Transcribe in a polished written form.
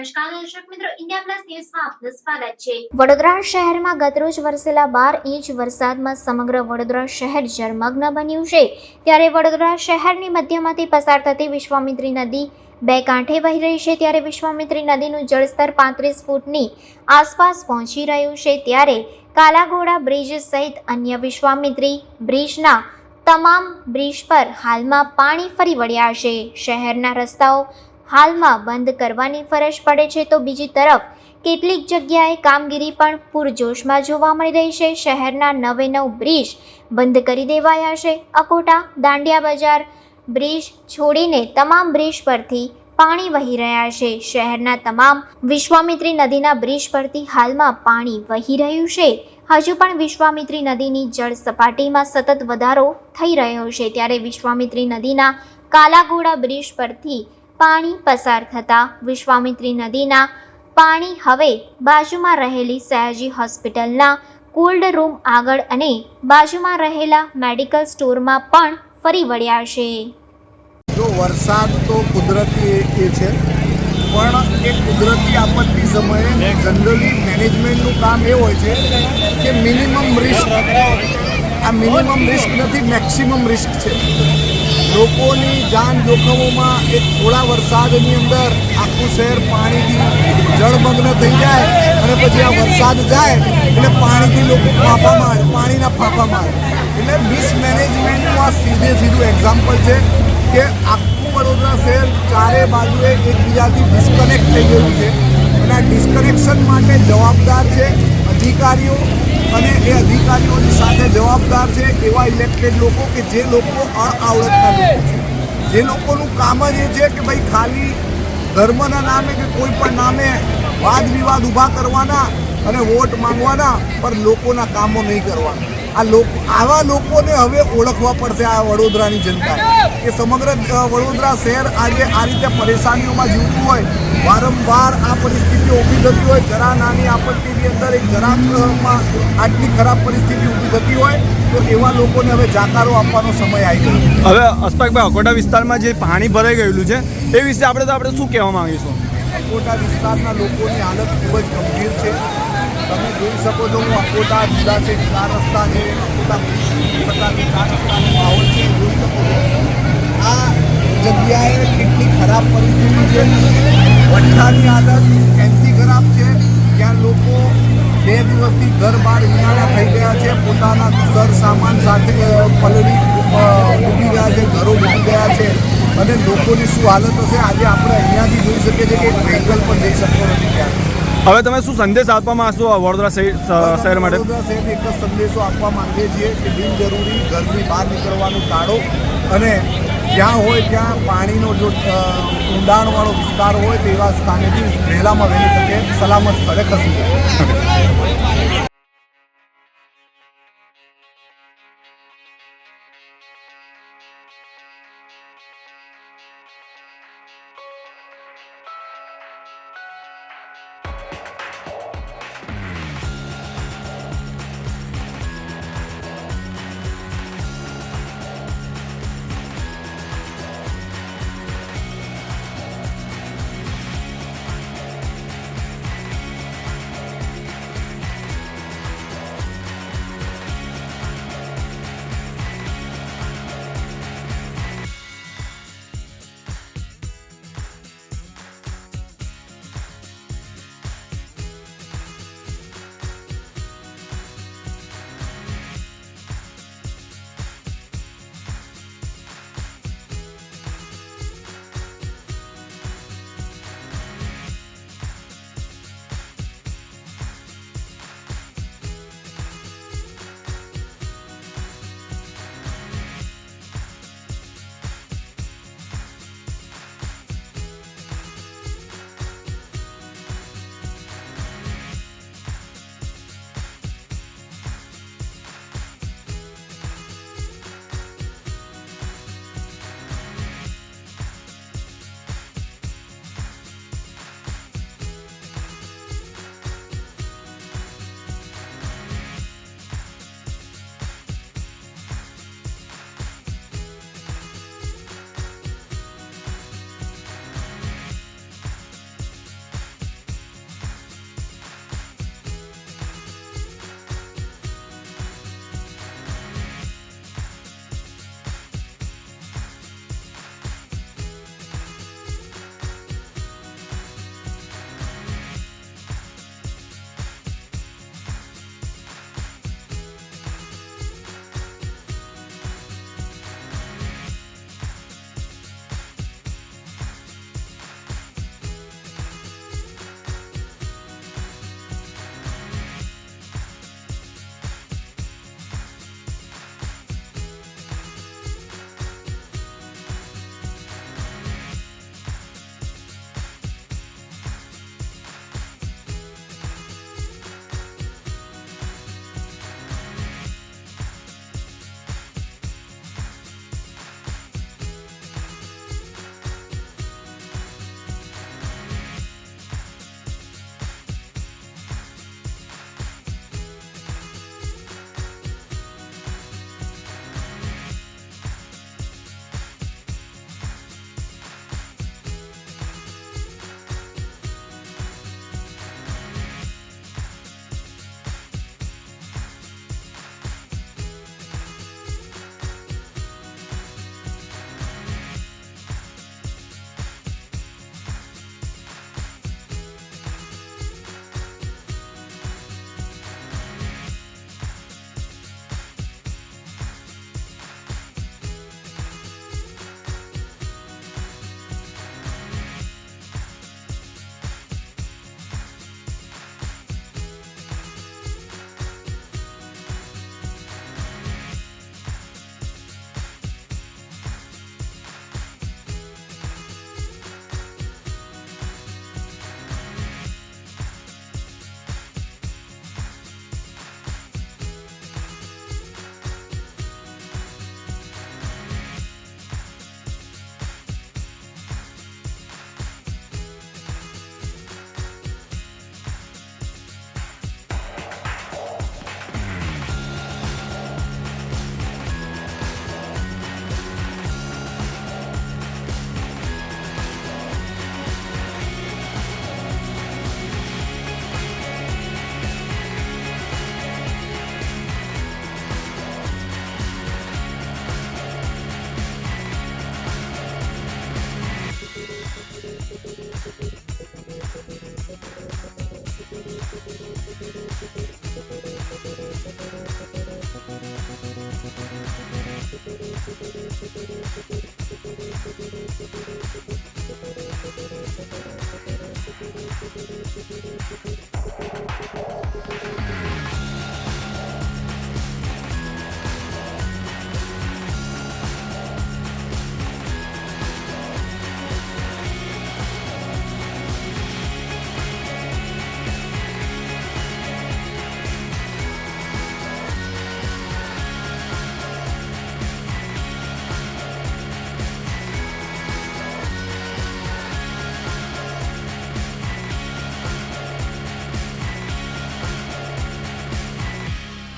નમસ્કાર દર્શક મિત્રો, ઇન્ડિયા પ્લસ ન્યૂઝમાં આપનું સ્વાગત છે। વડોદરા શહેરમાં ગતરોજ વરસેલા 12 ઇંચ વરસાદમાં સમગ્ર વડોદરા શહેર જળમગ્ન બન્યું છે। ત્યારે વડોદરા શહેરની મધ્યમાંથી પસાર થતી વિશ્વામિત્રી નદી બે કાંઠે વહી રહી છે। ત્યારે વિશ્વામિત્રી નદીનું જળસ્તર 35 ફૂટની આસપાસ પહોંચી રહ્યું છે। ત્યારે કાલાઘોડા બ્રિજ સહિત અન્ય વિશ્વામિત્રી બ્રિજના તમામ બ્રિજ પર હાલમાં પાણી ફરી વળ્યા છે। શહેરના રસ્તાઓ હાલમાં બંધ કરવાની ફરજ પડે છે, તો બીજી તરફ કેટલીક જગ્યાએ કામગીરી પણ પૂરજોશમાં જોવા મળી રહી છે। શહેરના 9 બ્રિજ બંધ કરી દેવાયા છે। અકોટા દાંડિયા બજાર બ્રિજ છોડીને તમામ બ્રિજ પરથી પાણી વહી રહ્યા છે। શહેરના તમામ વિશ્વામિત્રી નદીના બ્રિજ પરથી હાલમાં પાણી વહી રહ્યું છે। હજુ પણ વિશ્વામિત્રી નદીની જળ સપાટીમાં સતત વધારો થઈ રહ્યો છે। ત્યારે વિશ્વામિત્રી નદીના કાલાઘોડા બ્રિજ પરથી પાણી પસાર થતાં વિશ્વામિત્રી નદીના પાણી હવે બાજુમાં રહેલી સયાજી હોસ્પિટલના કોલ્ડ રૂમ આગળ અને બાજુમાં રહેલા મેડિકલ સ્ટોરમાં પણ ફરી વળ્યા છે। જો વરસાદ તો કુદરતી એ છે, પણ એ કુદરતી આપત્તિ સમયે જનરલી મેનેજમેન્ટનું કામ એ હોય છે કે મિનિમમ રિસ્ક, આ મિનિમમ રિસ્ક નથી, મેક્સિમમ રિસ્ક છે। લોકોની જાન જોખમોમાં એક થોડા વરસાદની અંદર આખું શહેર પાણીથી જળમગ્ન થઈ જાય અને પછી આ વરસાદ જાય એટલે પાણીથી લોકો પાણીના ફાંફા મારે, એટલે મિસમેનેજમેન્ટનું આ સીધું એક્ઝામ્પલ છે કે આખું વડોદરા શહેર ચારે બાજુએ એકબીજાથી ડિસ્કનેક્ટ થઈ ગયું છે અને આ ડિસ્કનેક્શન માટે જવાબદાર છે અધિકારીઓ, અને એ અધિકારીઓની સાથે જવાબદાર છે એવા ઇલેક્ટેડ લોકો કે જે લોકો અણઆવડતના લોકો છે, જે લોકોનું કામ જ એ છે કે ભાઈ ખાલી ધર્મના નામે કે કોઈ પણ નામે વાદ વિવાદ ઊભા કરવાના અને વોટ માંગવાના, પણ લોકોના કામો નહીં કરવાના। આવા લોકોને હવે ઓળખવા પડશે આ વડોદરાની જનતાએ કે સમગ્ર વડોદરા શહેર આજે આ રીતે પરેશાનીઓમાં જીવતું હોય, વારંવાર આ પરિસ્થિતિ ઊભી થતી હોય, જરા નાની આપત્તિની અંદર એક જરામાં આટલી ખરાબ પરિસ્થિતિ ઊભી થતી હોય તો એવા લોકોને હવે જાકારો આપવાનો સમય આવી ગયો। હવે અસ્પાકભાઈ, અકોટા વિસ્તારમાં જે પાણી ભરાઈ ગયેલું છે એ વિશે આપણે શું કહેવા માંગીશું? અકોટા વિસ્તારના લોકોની હાલત ખૂબ જ ગંભીર છે। તમે જોઈ શકો છો, હું અકોટા જુદા છે, 4 રસ્તા છે, અકોટા પ્રકારની 4 રસ્તાનો માહોલ છે, જોઈ શકો છો આ જગ્યાએ કેટલી ખરાબ પરિસ્થિતિ છે। વઠ્ઠાની હાલત એમથી ખરાબ છે, ત્યાં લોકો 2 દિવસથી ઘર બહાર વિનાના થઈ ગયા છે, પોતાના સર સામાન સાથે પલળી ડૂબી ગયા છે, ઘરો ડૂબી ગયા છે અને લોકોની શું હાલત હશે આજે આપણે અહીંયાથી જોઈ શકીએ છીએ કે એક વેહિકલ પણ જઈ શકતો નથી ત્યાં। હવે તમે શું સંદેશ આપવા માંગશો વડોદરા શહેર માટે? વડોદરા શહેરને એક જ સંદેશો આપવા માંગીએ છીએ કે બિનજરૂરી ઘરની બહાર નીકળવાનું ટાળો અને જ્યાં હોય ત્યાં પાણીનો જો ઊંડાણવાળો વિસ્તાર હોય તેવા સ્થાનેથી વહેલામાં વહેલી તકે સલામત સ્થળે ખસી જાય।